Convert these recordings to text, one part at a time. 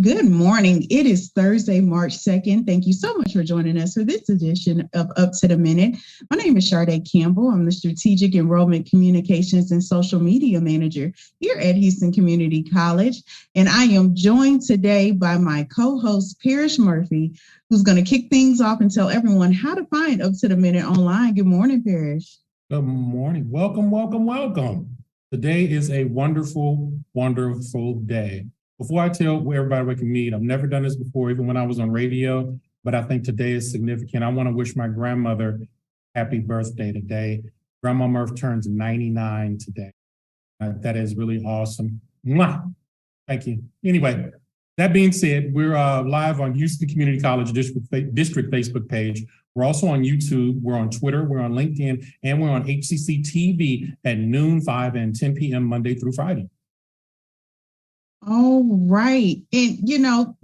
Good morning. It is Thursday, March 2nd. Thank you so much for joining us for this edition of Up to the Minute. My name is Sade Campbell. I'm the Strategic Enrollment Communications and Social Media Manager here at Houston Community College. And I am joined today by my co-host, Parekh Murphy, who's going to kick things off and tell everyone how to find Up to the Minute online. Good morning, Parekh. Good morning. Welcome. Today is a wonderful day. Before I tell everybody we can meet, I've never done this before, even when I was on radio, but I think today is significant. I want to wish my grandmother happy birthday today. Grandma Murph turns 99 today. That is really awesome. Mwah! Thank you. Anyway, that being said, we're live on Houston Community College District Facebook page. We're also on YouTube. We're on Twitter. We're on LinkedIn. And we're on HCCTV at noon, 5 and 10 p.m. Monday through Friday. All right. And,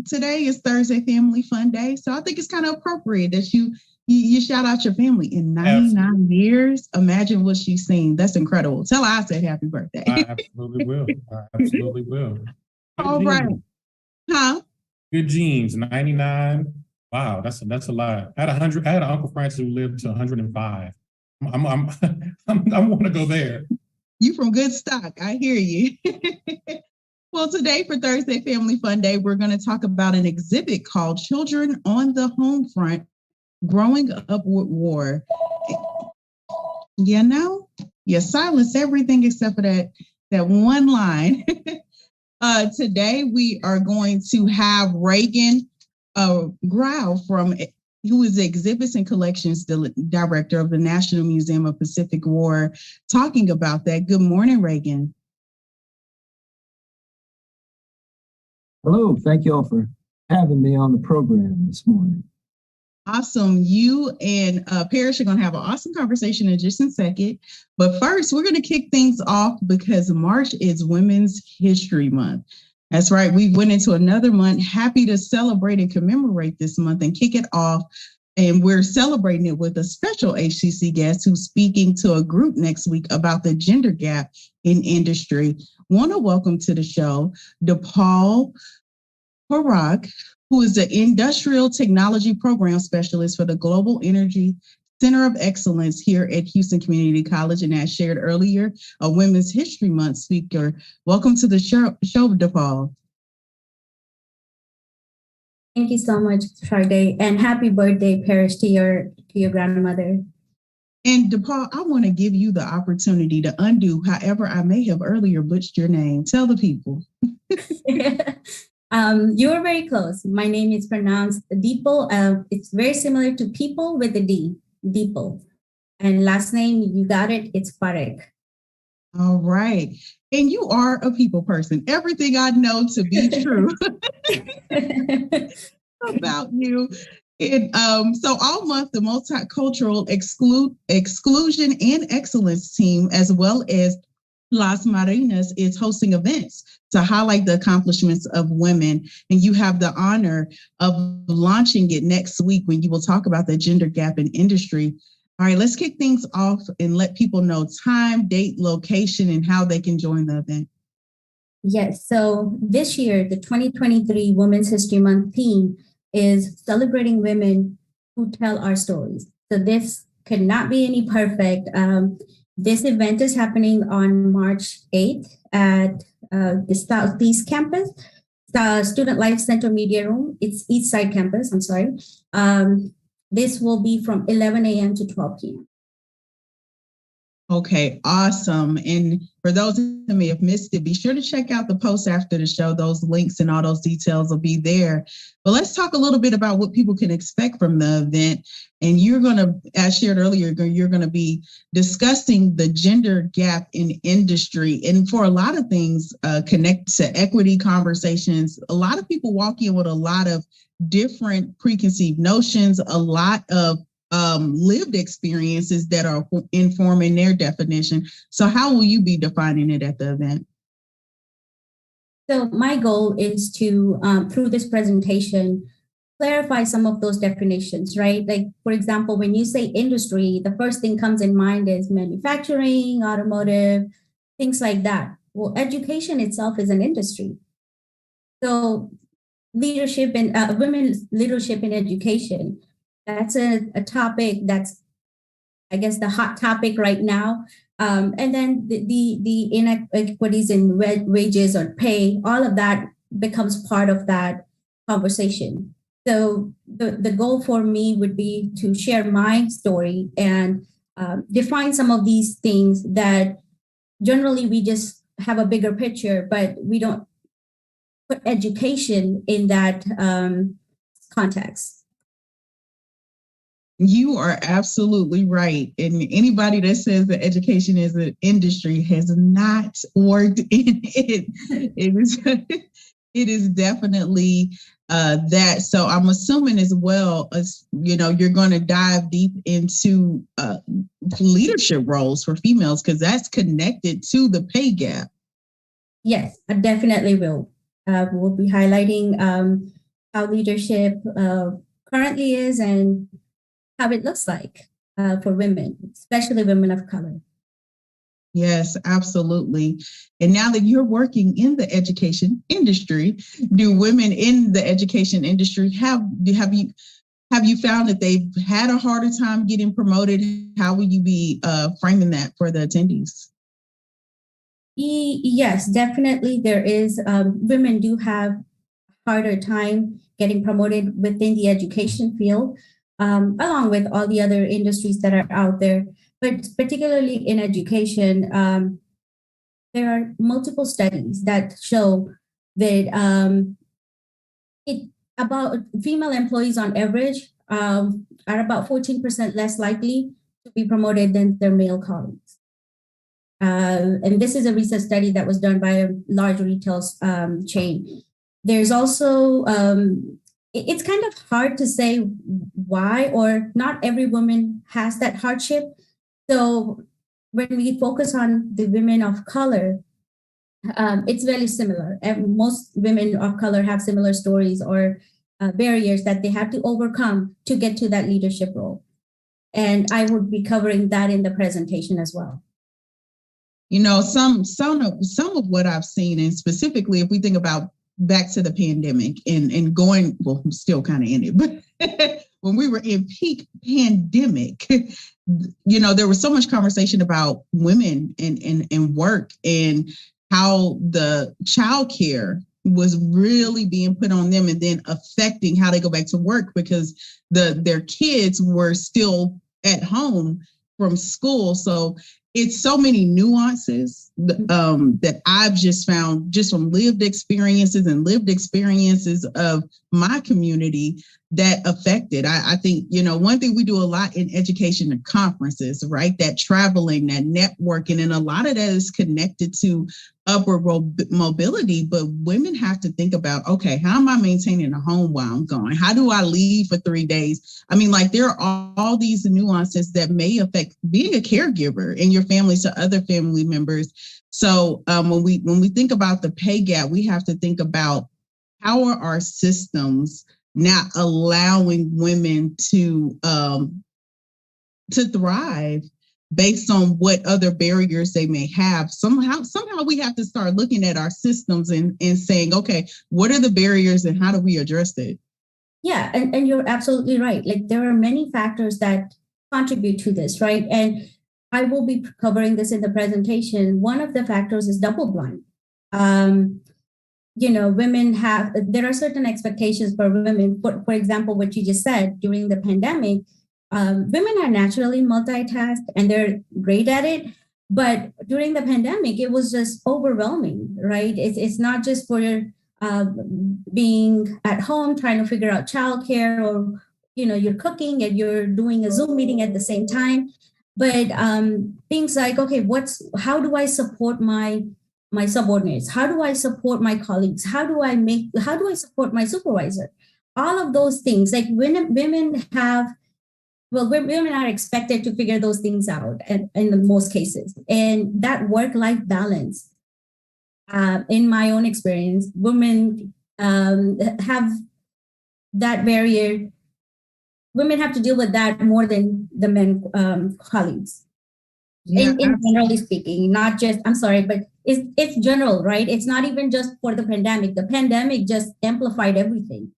today is Thursday Family Fun Day. So I think it's kind of appropriate that you shout out your family in 99 Absolutely. Years. Imagine what she's seen. That's incredible. Tell her I said happy birthday. I absolutely will. All right. Huh? Good genes. 99. Wow, that's a lot. I had an Uncle Francis who lived to 105. I want to go there. You from good stock. I hear you. Well, today for Thursday Family Fun Day, we're going to talk about an exhibit called Children on the Homefront, Growing Up with War. You silence everything except for that one line. Today, we are going to have Reagan Grau, who is the Exhibits and Collections Director of the National Museum of Pacific War, talking about that. Good morning, Reagan. Hello, thank you all for having me on the program this morning. Awesome. You and Parekh are going to have an awesome conversation in just a second. But first, we're going to kick things off because March is Women's History Month. That's right. We went into another month. Happy to celebrate and commemorate this month and kick it off. And we're celebrating it with a special HCC guest who's speaking to a group next week about the gender gap in industry. Want to welcome to the show Dipal, Parekh, who is the Industrial Technology Program Specialist for the Global Energy Center of Excellence here at Houston Community College, and as shared earlier, a Women's History Month speaker. Welcome to the show, Dipal. Thank you so much, Sade, and happy birthday, Parekh, to your grandmother. And Dipal, I want to give you the opportunity to undo however I may have earlier butchered your name. Tell the people. You were very close. My name is pronounced Dipal. It's very similar to people with a D, Dipal. And last name, you got it, it's Parekh. All right. And you are a people person. Everything I know to be true about you. And so all month, the Multicultural Exclusion and Excellence team, as well as Las Marinas, is hosting events to highlight the accomplishments of women. And you have the honor of launching it next week when you will talk about the gender gap in industry. All right, let's kick things off and let people know time, date, location, and how they can join the event. Yes, so this year, the 2023 Women's History Month theme is celebrating women who tell our stories. So this could not be any perfect. This event is happening on March 8th at the Southeast Campus, the Student Life Center Media Room. It's East Side Campus, I'm sorry. This will be from 11 a.m. to 12 p.m. Okay, awesome. And for those who may have missed it, be sure to check out the post after the show. Those links and all those details will be there. But let's talk a little bit about what people can expect from the event. And you're going to, as shared earlier, you're going to be discussing the gender gap in industry. And for a lot of things connected to equity conversations, a lot of people walk in with a lot of different preconceived notions, a lot of lived experiences that are informing their definition. So how will you be defining it at the event? So my goal is to, through this presentation, clarify some of those definitions, right? Like, for example, when you say industry, the first thing comes in mind is manufacturing, automotive, things like that. Well, education itself is an industry. So leadership and women's leadership in education. That's a topic that's, I guess, the hot topic right now. And then the inequities in wages or pay, all of that becomes part of that conversation. So the goal for me would be to share my story and define some of these things that generally we just have a bigger picture, but we don't put education in that context. You are absolutely right. And anybody that says that education is an industry has not worked in it. It is definitely that. So I'm assuming as well as, you're going to dive deep into leadership roles for females, because that's connected to the pay gap. Yes, I definitely will. We'll be highlighting how leadership currently is and how it looks like for women, especially women of color. Yes, absolutely. And now that you're working in the education industry, do women in the education industry have you found that they've had a harder time getting promoted? How will you be framing that for the attendees? Yes, definitely. There is. Women do have a harder time getting promoted within the education field, along with all the other industries that are out there. But particularly in education, there are multiple studies that show that about female employees on average are about 14% less likely to be promoted than their male colleagues. And this is a recent study that was done by a large retail chain. There's also, it's kind of hard to say why, or not every woman has that hardship. So when we focus on the women of color, it's very similar. Most women of color have similar stories or barriers that they have to overcome to get to that leadership role. And I would be covering that in the presentation as well. Some of what I've seen, and specifically if we think about back to the pandemic and going, well, I'm still kind of in it, but when we were in peak pandemic, there was so much conversation about women and work and how the childcare was really being put on them and then affecting how they go back to work because their kids were still at home from school. So it's so many nuances that I've just found just from lived experiences of my community that affected. I think, one thing we do a lot in education and conferences, right? That traveling, that networking, and a lot of that is connected to upward mobility. But women have to think about, okay, how am I maintaining a home while I'm gone? How do I leave for 3 days? I mean, there are all these nuances that may affect being a caregiver in your family to other family members. So when we think about the pay gap, we have to think about how are our systems not allowing women to thrive based on what other barriers they may have. Somehow we have to start looking at our systems and saying, okay, what are the barriers and how do we address it? Yeah, and you're absolutely right. There are many factors that contribute to this, right? And I will be covering this in the presentation. One of the factors is double blind. There are certain expectations for women. For example, what you just said, during the pandemic, women are naturally multitask and they're great at it. But during the pandemic, it was just overwhelming, right? It's not just for being at home trying to figure out childcare, or you're cooking and you're doing a Zoom meeting at the same time. But things like, okay, how do I support my subordinates? How do I support my colleagues? How do I support my supervisor? All of those things, women are expected to figure those things out in the most cases. And that work-life balance, in my own experience, women have that barrier. Women have to deal with that more than the men colleagues. Yeah, in generally speaking, not just, I'm sorry, but it's general, right? It's not even just for the pandemic. The pandemic just amplified everything.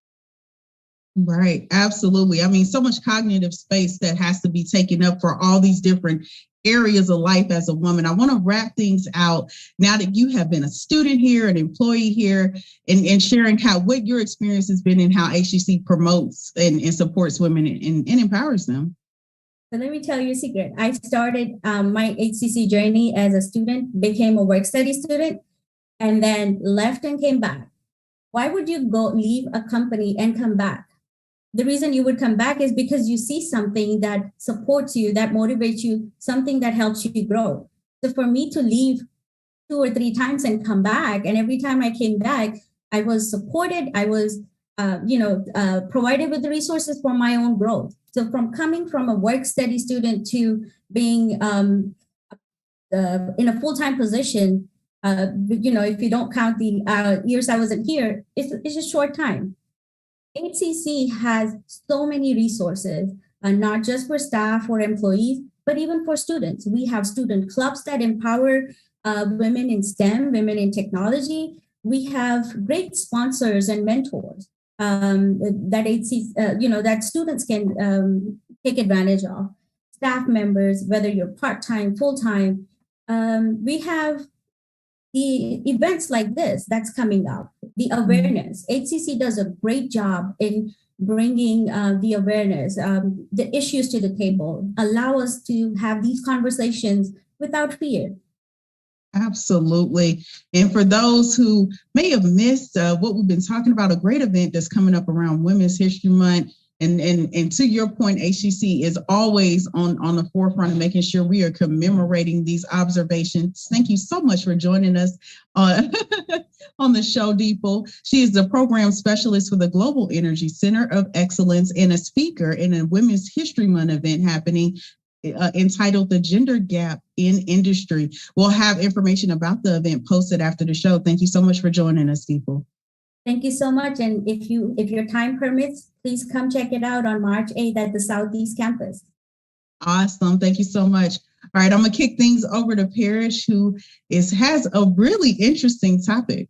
right. Absolutely. I mean, so much cognitive space that has to be taken up for all these different areas of life as a woman. I want to wrap things out now that you have been a student here, an employee here, and sharing what your experience has been and how HCC promotes and supports women and empowers them. So let me tell you a secret. I started my HCC journey as a student, became a work study student, and then left and came back. Why would you leave a company and come back? The reason you would come back is because you see something that supports you, that motivates you, something that helps you grow. So for me to leave 2 or 3 times and come back, and every time I came back, I was supported. I was, provided with the resources for my own growth. So from coming from a work study student to being in a full-time position, if you don't count the years I wasn't here, it's a short time. HCC has so many resources, not just for staff or employees, but even for students. We have student clubs that empower women in STEM, women in technology. We have great sponsors and mentors that students can take advantage of. Staff members, whether you're part-time, full-time. We have the events like this that's coming up, the awareness. HCC does a great job in bringing the awareness, the issues to the table, allow us to have these conversations without fear. Absolutely. And for those who may have missed what we've been talking about, a great event that's coming up around Women's History Month. And to your point, HCC is always on the forefront of making sure we are commemorating these observations. Thank you so much for joining us on the show, Dipal. She is the program specialist for the Global Energy Center of Excellence and a speaker in a Women's History Month event happening entitled The Gender Gap in Industry. We'll have information about the event posted after the show. Thank you so much for joining us, Dipal. Thank you so much. And if your time permits, please come check it out on March 8th at the Southeast Campus. Awesome. Thank you so much. All right, I'm going to kick things over to Parekh, who has a really interesting topic.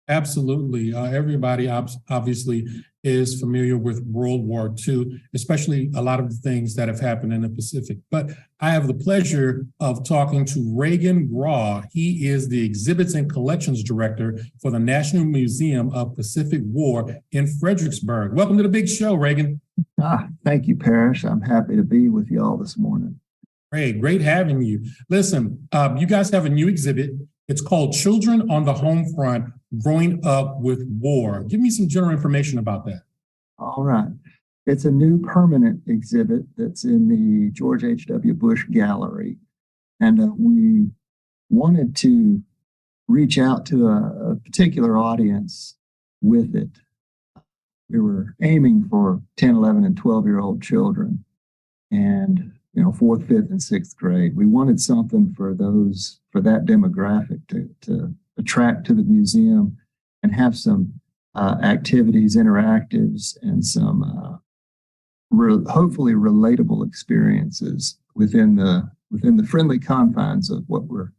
Absolutely. Everybody obviously is familiar with World War II, especially a lot of the things that have happened in the Pacific. But I have the pleasure of talking to Reagan Grau. He is the Exhibits and Collections Director for the National Museum of Pacific War in Fredericksburg. Welcome to the big show, Reagan. Thank you, Parrish. I'm happy to be with you all this morning. Great having you. Listen, you guys have a new exhibit. It's called Children on the Homefront, Growing Up with War. Give me some general information about that. All right. It's a new permanent exhibit that's in the George H.W. Bush Gallery. And we wanted to reach out to a particular audience with it. We were aiming for 10, 11, and 12-year-old children. And 4th, 5th, and 6th grade. We wanted something for that demographic to attract to the museum and have some activities, interactives, and some hopefully relatable experiences within the friendly confines of what we're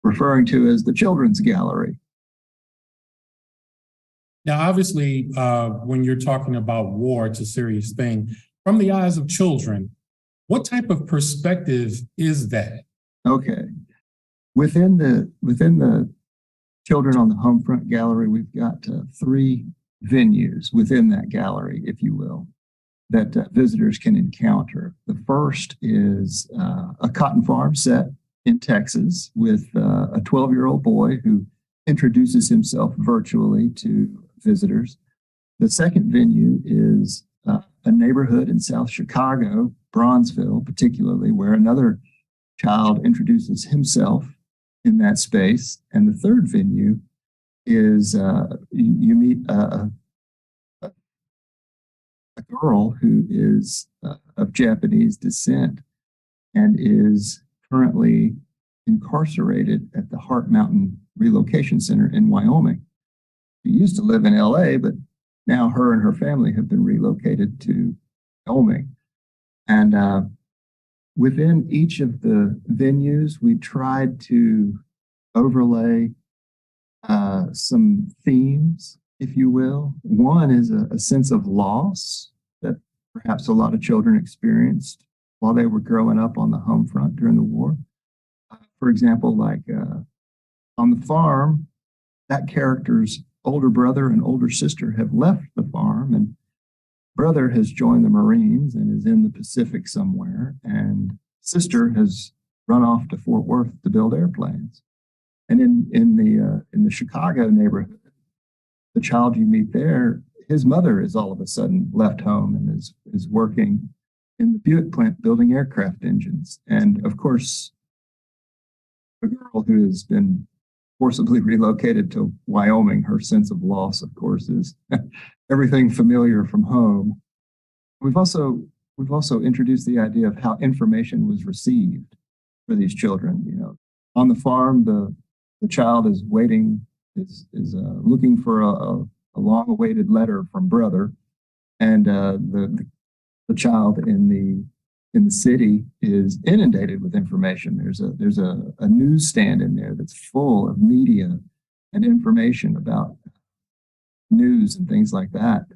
referring to as the Children's Gallery. Now, obviously, when you're talking about war, it's a serious thing. From the eyes of children, what type of perspective is that? Okay. Within the Children on the Homefront Gallery, we've got 3 venues within that gallery, if you will, that visitors can encounter. The first is a cotton farm set in Texas with a 12-year-old boy who introduces himself virtually to visitors. The second venue is a neighborhood in South Chicago, Bronzeville particularly, where another child introduces himself in that space. And the third venue is you meet a girl who is of Japanese descent and is currently incarcerated at the Heart Mountain Relocation Center in Wyoming. She used to live in LA, but now her and her family have been relocated to Wyoming. And within each of the venues, we tried to overlay some themes, if you will. One is a sense of loss that perhaps a lot of children experienced while they were growing up on the home front during the war. For example, like on the farm, that character's older brother and older sister have left the farm, and brother has joined the Marines and is in the Pacific somewhere, and sister has run off to Fort Worth to build airplanes. And in the Chicago neighborhood, the child you meet there, his mother is all of a sudden left home and is working in the Buick plant building aircraft engines. And of course, a girl who has been forcibly relocated to Wyoming, her sense of loss, of course, is everything familiar from home. We've also introduced the idea of how information was received for these children. You know, on the farm, the child is waiting, is looking for a long-awaited letter from brother, and the child in the city is inundated with information. There's a newsstand in there that's full of media and information about news and things like that.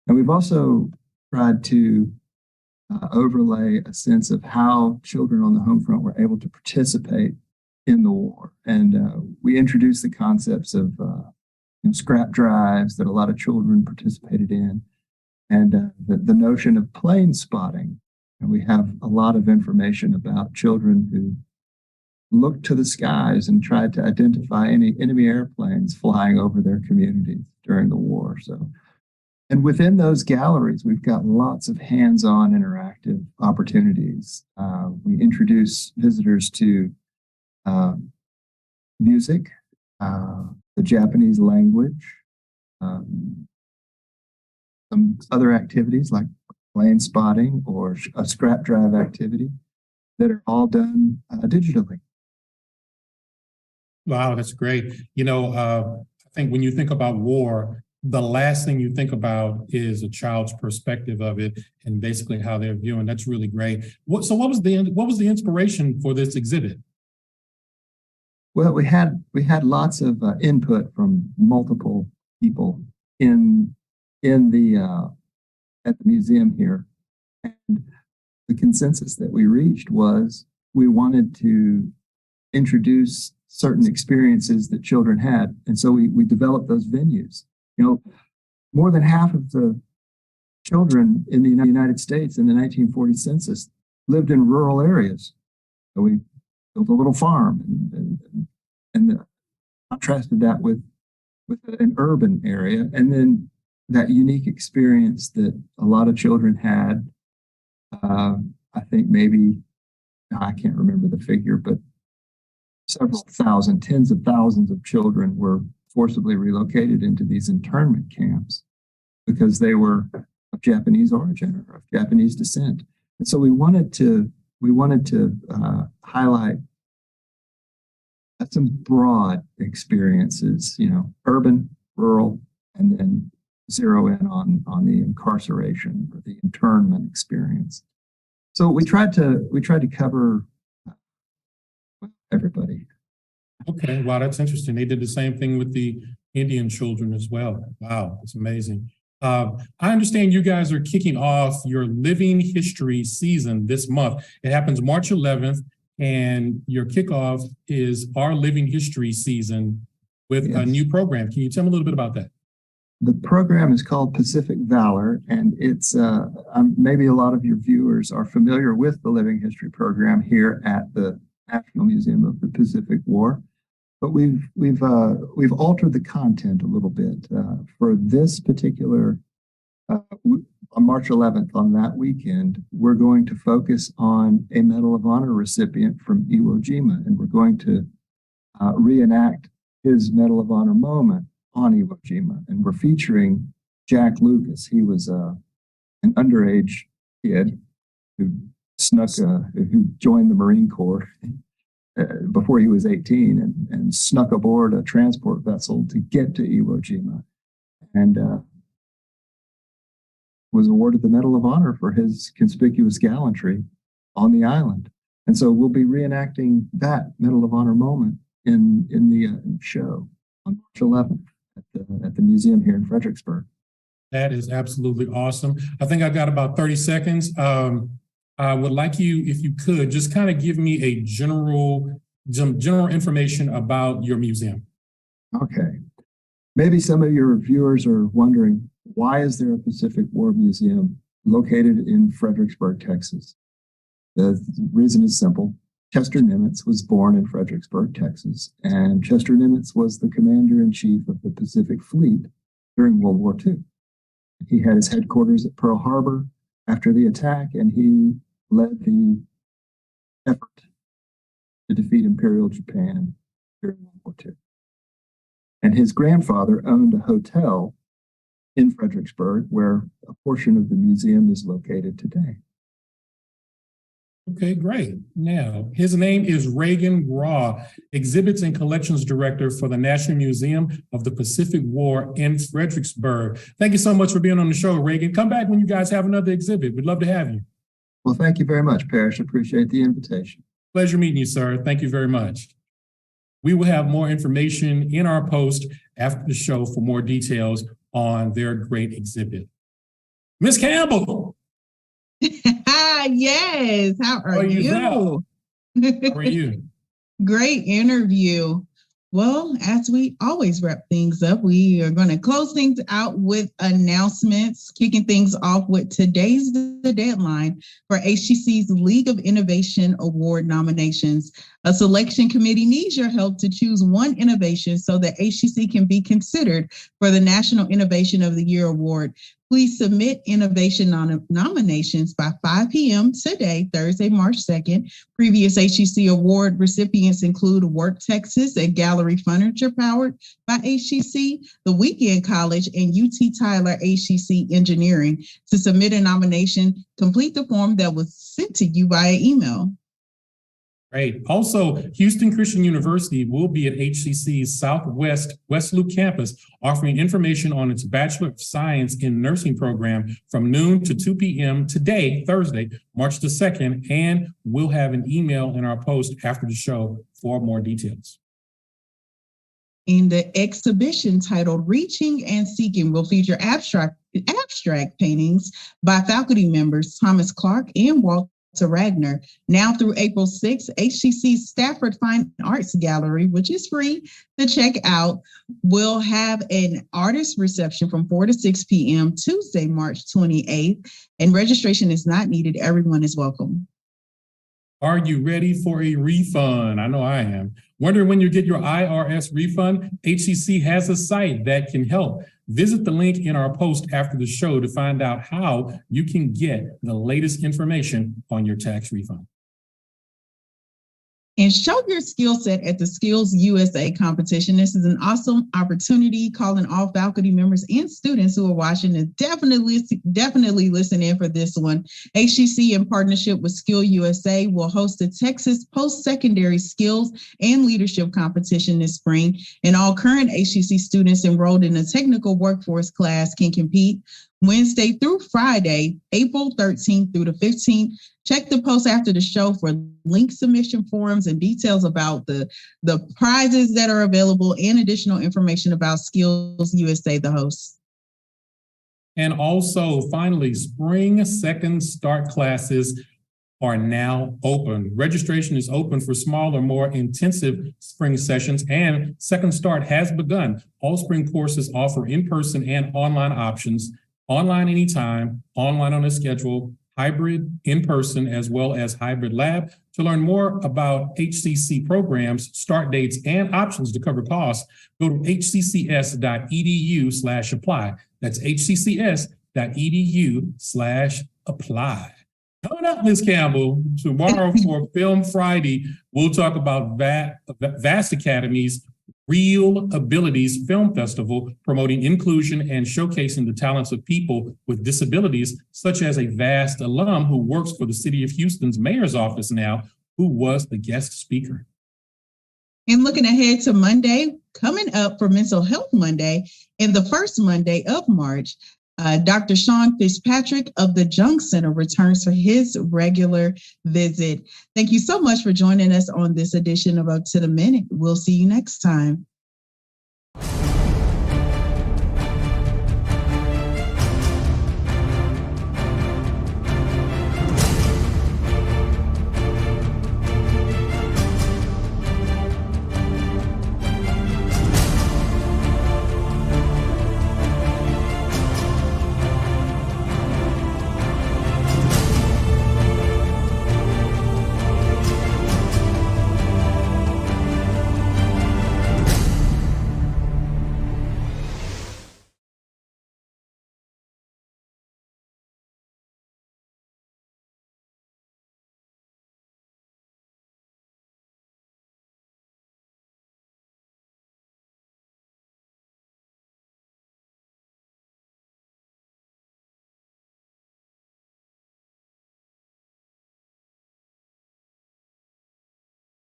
And we've also tried to overlay a sense of how children on the home front were able to participate in the war. And we introduced the concepts of scrap drives that a lot of children participated in, and the notion of plane spotting. And we have a lot of information about children who looked to the skies and tried to identify any enemy airplanes flying over their communities during the war. So, and within those galleries, we've got lots of hands-on interactive opportunities. We introduce visitors to music, the Japanese language, some other activities like plane spotting or a scrap drive activity that are all done digitally. Wow, that's great. You know, I think when you think about war, the last thing you think about is a child's perspective of it and basically how they're viewing. That's really great. What was the inspiration for this exhibit? Well, we had lots of input from multiple people in the at the museum here, and the consensus that we reached was we wanted to introduce certain experiences that children had, and so we developed those venues. You know, more than half of the children in the United States in the 1940 census lived in rural areas. So we built a little farm and contrasted that with an urban area, and then that unique experience that a lot of children had. I think maybe, I can't remember the figure, but several thousand, tens of thousands of children were forcibly relocated into these internment camps because they were of Japanese origin or of Japanese descent. And so we wanted to highlight some broad experiences, you know, urban, rural, and then zero in on the incarceration or the internment experience. So we tried to cover everybody. Okay, wow, that's interesting. They did the same thing with the Indian children as well. Wow, that's amazing. I understand you guys are kicking off your Living History season this month. It happens March 11th, and your kickoff is our Living History season with a new program. Can you tell me a little bit about that? The program is called Pacific Valor, and it's maybe a lot of your viewers are familiar with the Living History program here at the National Museum of the Pacific War, but we've altered the content a little bit for this particular on March 11th. On that weekend, we're going to focus on a Medal of Honor recipient from Iwo Jima, and we're going to reenact his Medal of Honor moment on Iwo Jima, and we're featuring Jack Lucas. He was an underage kid who who joined the Marine Corps before he was 18 and snuck aboard a transport vessel to get to Iwo Jima, and was awarded the Medal of Honor for his conspicuous gallantry on the island. And so we'll be reenacting that Medal of Honor moment in the show on March 11th at the museum here in Fredericksburg. That is absolutely awesome. I think I got about 30 seconds. I would like you, if you could, just kind of give me some general information about your museum. Okay. Maybe some of your viewers are wondering, why is there a Pacific War Museum located in Fredericksburg, Texas? The reason is simple. Chester Nimitz was born in Fredericksburg, Texas, and Chester Nimitz was the commander-in-chief of the Pacific Fleet during World War II. He had his headquarters at Pearl Harbor after the attack, and he led the effort to defeat Imperial Japan during World War II. And his grandfather owned a hotel in Fredericksburg where a portion of the museum is located today. Okay, great. Now, his name is Reagan Grau, Exhibits and Collections Director for the National Museum of the Pacific War in Fredericksburg. Thank you so much for being on the show, Reagan. Come back when you guys have another exhibit. We'd love to have you. Well, thank you very much, Parrish. Appreciate the invitation. Pleasure meeting you, sir. Thank you very much. We will have more information in our post after the show for more details on their great exhibit. Miss Campbell. Yes. How are you? How are you? Great interview. Well, as we always wrap things up, we are going to close things out with announcements, kicking things off with today's the deadline for HCC's League of Innovation Award nominations. A selection committee needs your help to choose one innovation so that HCC can be considered for the National Innovation of the Year Award. Please submit innovation nominations by 5 p.m. today, Thursday, March 2nd. Previous HCC award recipients include Work Texas and Gallery Furniture powered by HCC, the Weekend College, and UT Tyler HCC Engineering. To submit a nomination, complete the form that was sent to you via email. Great. Also, Houston Christian University will be at HCC's Southwest West Loop campus, offering information on its Bachelor of Science in Nursing program from noon to 2 p.m. today, Thursday, March the 2nd, and we'll have an email in our post after the show for more details. And the exhibition titled Reaching and Seeking will feature abstract paintings by faculty members Thomas Clark and Walter Ragnar. Now through April 6th, HCC's Stafford Fine Arts Gallery, which is free to check out, will have an artist reception from 4 to 6 p.m. Tuesday, March 28th, and registration is not needed. Everyone is welcome. Are you ready for a refund? I know I am. Wondering when you get your IRS refund? HCC has a site that can help. Visit the link in our post after the show to find out how you can get the latest information on your tax refund. And show your skill set at the Skills USA competition. This is an awesome opportunity. Calling all faculty members and students who are watching to definitely listen in for this one. HCC, in partnership with Skill USA, will host the Texas Post-Secondary Skills and Leadership Competition this spring. And all current HCC students enrolled in the technical workforce class can compete Wednesday through Friday, April 13th through the 15th. Check the post after the show for link submission forms and details about the prizes that are available and additional information about Skills USA, the host. And also, finally, spring second start classes are now open. Registration is open for smaller, more intensive spring sessions, and Second Start has begun. All spring courses offer in-person and online options, online anytime, online on a schedule, hybrid, in-person, as well as hybrid lab. To learn more about HCC programs, start dates, and options to cover costs, go to hccs.edu/apply. That's hccs.edu/apply. Coming up, Ms. Campbell, tomorrow for Film Friday, we'll talk about Vast Academy's Real Abilities Film Festival, promoting inclusion and showcasing the talents of people with disabilities, such as a Vast alum who works for the City of Houston's mayor's office now, who was the guest speaker. And looking ahead to Monday, coming up for Mental Health Monday, and the first Monday of March, Dr. Sean Fitzpatrick of the Junk Center returns for his regular visit. Thank you so much for joining us on this edition of Up to the Minute. We'll see you next time.